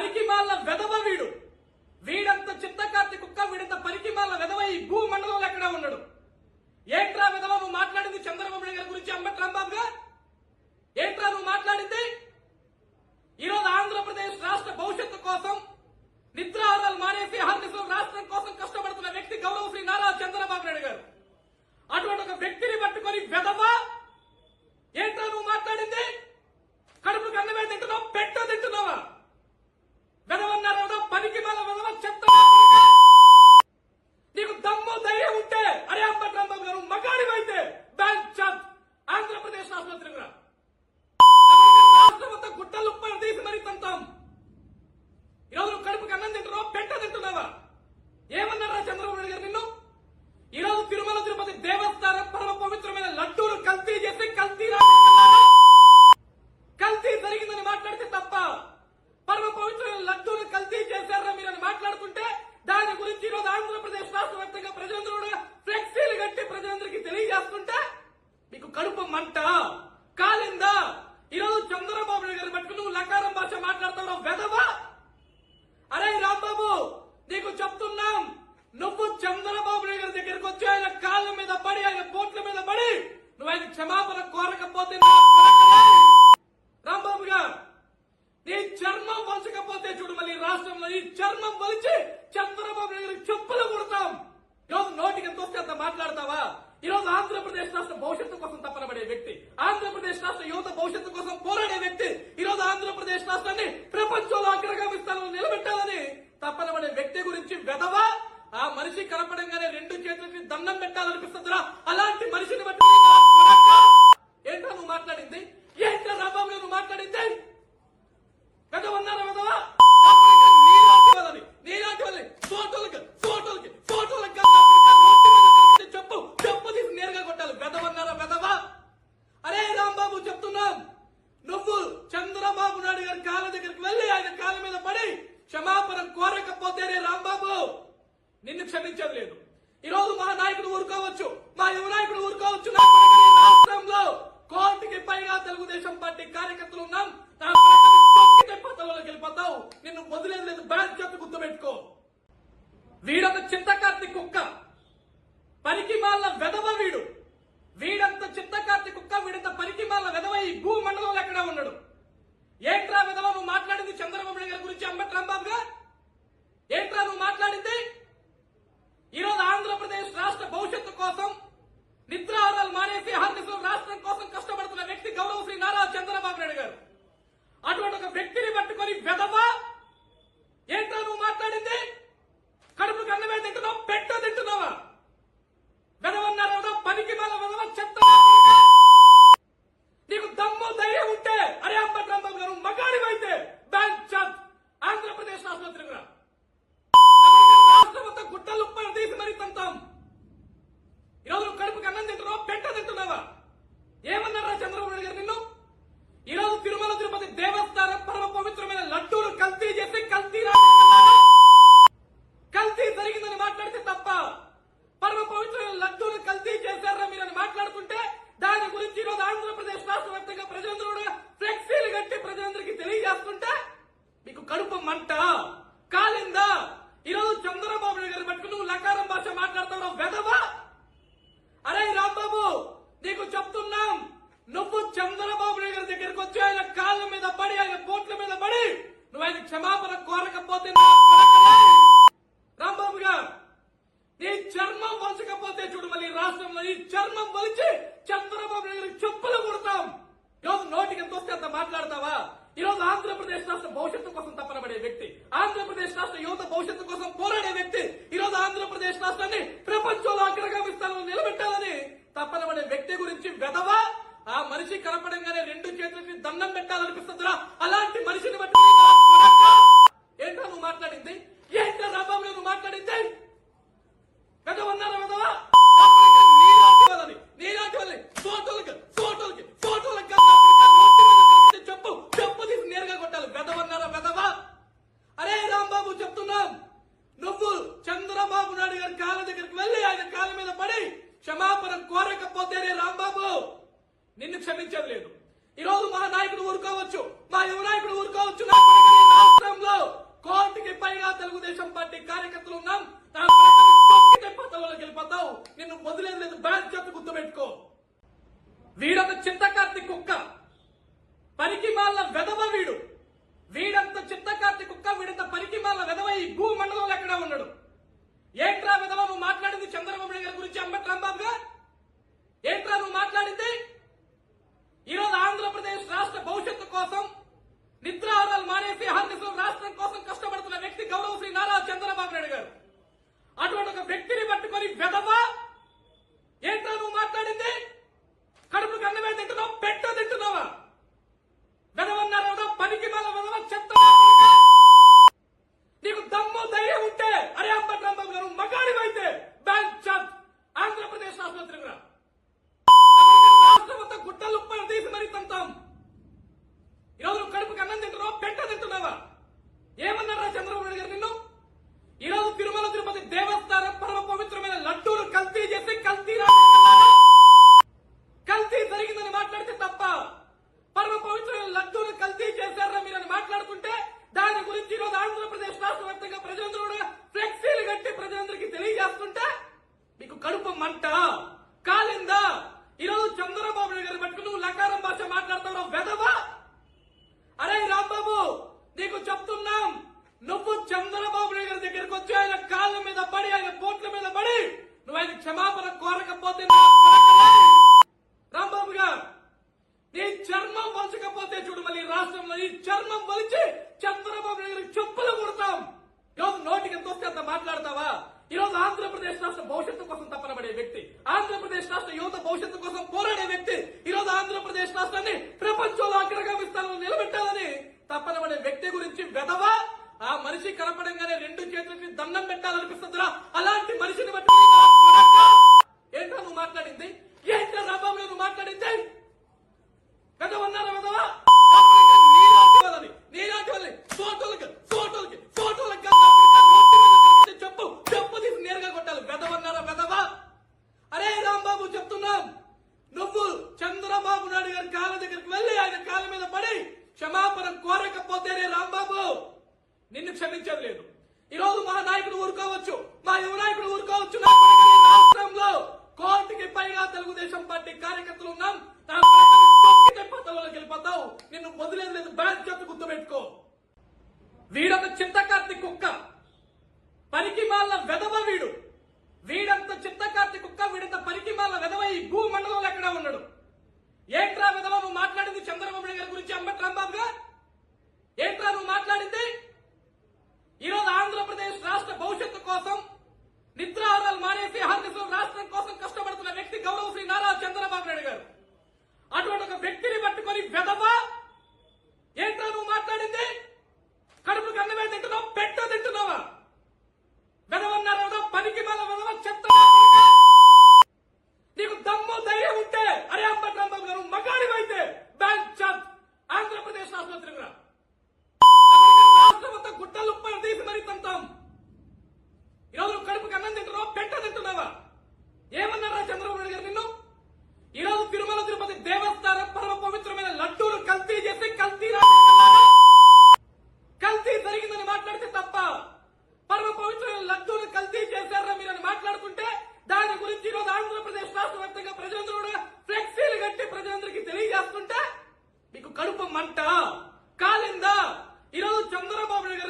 పరికిమాల వెధవ వీడంత చిత్తకార్తి కుక్క, వీడంత పరికిమాల వెధవ ఈ భూమండలంలో ఎక్కడా ఉన్నాడు. ఏంట్రా వెధవ నువ్వు మాట్లాడింది చంద్రబాబు నాయుడు గారి గురించి? అంబటి రాంబాబుగా ఏంట్రా నువ్వు మాట్లాడింది? ఈరోజు ఆంధ్రప్రదేశ్ రాష్ట్ర భవిష్యత్తు కోసం నిద్రాహారాలు మానేసి అహర్నిశలు రాష్ట్రం కోసం కష్టపడుతున్న వ్యక్తి గౌరవ శ్రీ నారా చంద్రబాబు నాయుడు గారు. అటువంటి ఒక వ్యక్తిని పట్టుకొని వెధవ ఏంట్రా నువ్వు మాట్లాడింది? కడుపుకు అన్నమే తింటున్నావు, పెట్ట తింటున్నావా? వెధవన్నారు పనికి మన వెధవ చెత్త. నీకు దమ్ము ధైర్యం ఉంటే అరే అంబటి రాంబాబు గారు మగాడివైతే బ్యాంక్ చాప్ ఆంధ్రప్రదేశ్ రాష్ట్రంలో తిరుగురా. రాష్ట్రం అంతా గుట్టలు తీసి మరీ తంతాం. ఈరోజు నువ్వు కడుపుకి అన్నం తింటున్నావు, పెట్ట తింటున్నావా? ఏమన్నారా చంద్రబాబు నాయుడు గారు నిన్ను? ఈరోజు తిరుమల తిరుపతి దేవస్థానం పరమ పవిత్రమైన లడ్డూలు కల్తీ చేసి కల్తీ జరిగిందని మాట్లాడితే తప్ప, పరమ పవిత్రమైన లడ్డూలు కల్తీ చేశారా మీరని మాట్లాడుతుంటే దాని గురించి ఈరోజు ఆంధ్రప్రదేశ్ రాష్ట్ర వ్యాప్తంగా ప్రజలందరూ కూడా ఫ్లెక్సీలు కట్టి ప్రజలందరికీ తెలియజేస్తుంటే మీకు కడుపు మంట కాలిందా? ఈరోజు చంద్రబాబు నాయుడు గారు పట్టుకుని నువ్వు లకారం భాష మాట్లాడుతున్నావు వెధవ. అరే రాంబాబు నీకు చెప్తున్నాం, నువ్వు చంద్రబాబు నాయుడు గారి దగ్గరికి వచ్చి ఆయన కాళ్ళ మీద పడి, ఆయన బోట్ల మీద పడి నువ్వు ఆయన క్షమాపణ కోరకపోతే రాంబాబు గారు నీ చర్మం వలచకపోతే చూడు, మళ్ళీ రాష్ట్రంలో ఈ చర్మం వలిచి చంద్రబాబు నాయుడు చెప్పులు కొడతాం. ఈరోజు నోటికి ఎంత వస్తే అంత మాట్లాడతావా? ఈరోజు ఆంధ్రప్రదేశ్ రాష్ట్ర భవిష్యత్తు కోసం తపన పడే వ్యక్తి, ఆంధ్రప్రదేశ్ రాష్ట్ర యువత భవిష్యత్తు కోసం పోరాడే వ్యక్తి, ఈరోజు ఆంధ్రప్రదేశ్ రాష్ట్రాన్ని ప్రపంచంలో అగ్రగామి స్థానంలో నిలబెట్టాలని తపన పడే వ్యక్తి గురించి వెధవ. ఆ మనిషి కనపడంగానే రెండు చేతులకి దండం పెట్టాలనిపిస్తుందిరా. అలాంటి మనిషిని బట్టి ఏంటో నువ్వు మాట్లాడింది? ఏంటో రాంబాబు నువ్వు మాట్లాడింది? వెధవన్నారా వెధవా? నీలాంటి వాళ్ళని ఫోటోలకి చెప్పు తీసి నేరుగా కొట్టాలి. వెధవన్నారా వెధవా? అరే రాంబాబు చెప్తున్నాం, నువ్వు చంద్రబాబు నాయుడు గారి కాళ్ళ దగ్గరికి వెళ్లి ఆయన కాళ్ళ మీద పడి క్షమాపణ కోరకపోతేనే రాంబాబు నిన్ను క్షమించేది లేదు. ఈరోజు మా నాయకుడు ఊరుకోవచ్చు, మా యువ నాయకుడు ఊరుకోవచ్చు. రాష్ట్రంలో కోటికి పైగా తెలుగుదేశం పార్టీ కార్యకర్తలు ఉన్నాం. వెళ్ళిపోతావు, నిన్ను వదిలేదు లేదు. బ్యాంక్ చెప్పి గుర్తుపెట్టుకో. వీడొక చిత్తకార్తి కుక్క, పరికిమాల వెధవ వీడంత చిత్తకార్తి కుక్క, వీడంత పరికిమాల వెధవ ఈ భూమండలంలో ఎక్కడా ఉన్నాడు. ఏంట్రా వెధవ నువ్వు మాట్లాడింది చంద్రబాబు నాయుడు గారి గురించి? అంబటి రాంబాబుగా ఏంట్రా నువ్వు మాట్లాడింది? ఈరోజు ఆంధ్రప్రదేశ్ రాష్ట్ర భవిష్యత్తు కోసం నిద్రాహారాలు మానేసి అహర్నిశలు రాష్ట్రం కోసం కష్టపడుతున్న వ్యక్తి గౌరవ శ్రీ నారా చంద్రబాబు నాయుడు గారు. అటువంటి ఒక వ్యక్తిని పట్టుకొని వెధవ ఏంట్రా నువ్వు మాట్లాడింది? కడుపుకు అన్నమే తింటున్నావు, పెట్ట తింటున్నావా? వెధవన్నారు పనికి మన వెధవ చెత్త. నీకు దమ్ము ధైర్యం ఉంటే అరే అంబటి రాంబాబు గారు మగాడివైతే బ్యాంక్ చాప్ ఆంధ్రప్రదేశ్ రాష్ట్రంలో తిరుగురా. రాష్ట్రం అంతా గుట్టలు తీసి మరీ తంతాం. ఈరోజు నువ్వు కడుపుకి అన్నం తింటున్నావు, పెట్ట తింటున్నావా? ఏమన్నారా చంద్రబాబు నాయుడు గారు నిన్ను? ఈరోజు తిరుమల తిరుపతి దేవస్థానం పరమ పవిత్రమైన లడ్డూలు కల్తీ చేసి కల్తీ జరిగిందని మాట్లాడితే తప్ప, పరమ పవిత్రమైన లడ్డూలు కల్తీ చేశారా మీరని మాట్లాడుతుంటే దాని గురించి ఈరోజు ఆంధ్రప్రదేశ్ రాష్ట్ర వ్యాప్తంగా ప్రజలందరూ కూడా ఫ్లెక్సీలు కట్టి ప్రజలందరికీ తెలియజేస్తుంటే మీకు కడుపు మంట కాలిందా? ఈరోజు చంద్రబాబు నాయుడు గారు పట్టుకుని నువ్వు లకారం భాష మాట్లాడుతున్నావు వెధవ. అరే రాంబాబు నీకు చెప్తున్నాం, నువ్వు చంద్రబాబు నాయుడు గారి దగ్గరికి వచ్చి ఆయన కాళ్ళ మీద పడి, ఆయన బోట్ల మీద పడి నువ్వు ఆయన క్షమాపణ కోరకపోతే రాంబాబు గారు నీ చర్మం వలచకపోతే చూడు, మళ్ళీ రాష్ట్రంలో ఈ చర్మం వలిచి చంద్రబాబు నాయుడు చెప్పులు కొడతాం. ఈరోజు నోటికి ఎంత వస్తే అంత మాట్లాడతావా? ఈరోజు ఆంధ్రప్రదేశ్ రాష్ట్ర భవిష్యత్తు కోసం తపన పడే వ్యక్తి, ఆంధ్రప్రదేశ్ రాష్ట్ర యువత భవిష్యత్తు కోసం పోరాడే వ్యక్తి, ఈరోజు ఆంధ్రప్రదేశ్ రాష్ట్రాన్ని ప్రపంచంలో అగ్రగామి స్థానంలో నిలబెట్టాలని తపన పడే వ్యక్తి గురించి వెధవ. ఆ మనిషి కనపడంగానే రెండు చేతులకి దండం పెట్టాలనిపిస్తుందిరా. అలాంటి మనిషిని బట్టి ఏంటో నువ్వు మాట్లాడింది? ఏంటో రాంబాబు నువ్వు మాట్లాడింది? వెధవన్నారా వెధవ? నీలాంటి వాళ్ళని ఫోటోలకి చెప్పు తీసి నేరుగా కొట్టాలి. వెధవన్నారా వెధవ? అరే రాంబాబు చెప్తున్నాం, నువ్వు చంద్రబాబు నాయుడు గారి కాళ్ళ దగ్గరికి వెళ్లి ఆయన కాళ్ళ మీద పడి క్షమాపణ కోరకపోతేనే రాంబాబు నిన్ను క్షమించేది లేదు. ఈరోజు మా నాయకుడు ఊరుకోవచ్చు, మా యువ నాయకుడు ఊరుకోవచ్చు. ఆ మనిషి కనపడంగానే రెండు చేతులకి దండం పెట్టాలనిపిస్తుందిరా. అలాంటి మనిషిని బట్టి ఏంటో నువ్వు మాట్లాడింది, ఏంటో రాబాబు నువ్వు మాట్లాడింది పెద్దవన్నారా పెద్దవా? నీలాంటి వాళ్ళని ఫోటోలకి చెప్పు చెప్పు తీసి నేరుగా కొట్టాలి. పెద్దవన్నారా పెద్దవా? అరే రాంబాబు చెప్తున్నాం, నువ్వు చంద్రబాబు నాయుడు గారి కాళ్ళ దగ్గరికి వెళ్ళి ఆయన కాళ్ళ మీద పడి క్షమాపణ కోరకపోతేనే రాంబాబు నిన్ను క్షమించేది లేదు. ఈ రోజు మా నాయకుడు ఊరుకోవచ్చు, మా యువ నాయకుడు ఊరుకోవచ్చు. రాష్ట్రంలో కోటికి పైగా తెలుగుదేశం పార్టీ కార్యకర్తలు ఉన్నాం. వెళ్ళిపోతావు, నిన్ను వదిలేదు లేదు. బ్యాగ్ చెప్పి గుర్తుపెట్టుకో. వీడొక చింతకార్తి కుక్క, పనికి మాల వెదవ వీడు. వీడంత చింతకార్తి కుక్క, వీడంత పనికి మాల వెదవ ఈ భూమండలంలో ఎక్కడా ఉన్నాడు. ఏంట్రా వెదవ నువ్వు మాట్లాడింది చంద్రబాబు నాయుడు గారి గురించి? అంబట్ రాంబాబుగా ఏంట్రా నువ్వు మాట్లాడింది? ఈరోజు ఆంధ్రప్రదేశ్ రాష్ట్ర భవిష్యత్తు కోసం నిద్రాహారాలు మానేసి హర్నిశలు రాష్ట్రం కోసం కష్టపడుతున్న వ్యక్తి గౌరవ శ్రీ నారా చంద్రబాబు నాయుడు గారు. అటువంటి ఒక వ్యక్తిని పట్టుకొని వెదవా ఏంట్రా నువ్వు మాట్లాడింది? కడుపు కన్నమే తింటున్నావు, పెట్ట తింటున్నావా? వెదవన్నారా? పనికి మాల వెదవ చెత్త. నీకు దమ్ము ధైర్యం ఉంటే అరే అంబట్ రాంబాబు గారు మగాడివైతే బ్యాంక్ చార్జ్ ఆంధ్రప్రదేశ్ ఆసుపత్రికి రా. రాష్ట్రం అంతా గుట్టలు తీసి మరీ తంతాం. ఈరోజు కడుపుకి అన్నం తింటున్నావా, పెట్ట తింటున్నావా? ఏమన్నారా చంద్రబాబు నాయుడు గారు నిన్ను? ఈరోజు తిరుమల తిరుపతి దేవస్థానం పరమ పవిత్రమైన లడ్డూలు కల్తీ చేసి కల్తీ జరిగిందని మాట్లాడితే తప్ప, పరమ పవిత్రమైన లడ్డూలు కల్తీ చేశారా మీరని మాట్లాడుతుంటే దాని గురించి ఈరోజు ఆంధ్రప్రదేశ్ రాష్ట్ర వ్యాప్తంగా ప్రజలందరూ కూడా ఫ్లెక్సీలు కట్టి ప్రజలందరికీ తెలియజేస్తుంటే మీకు కడుపు మంట కాలిందా? ఈరోజు చంద్రబాబు నాయుడు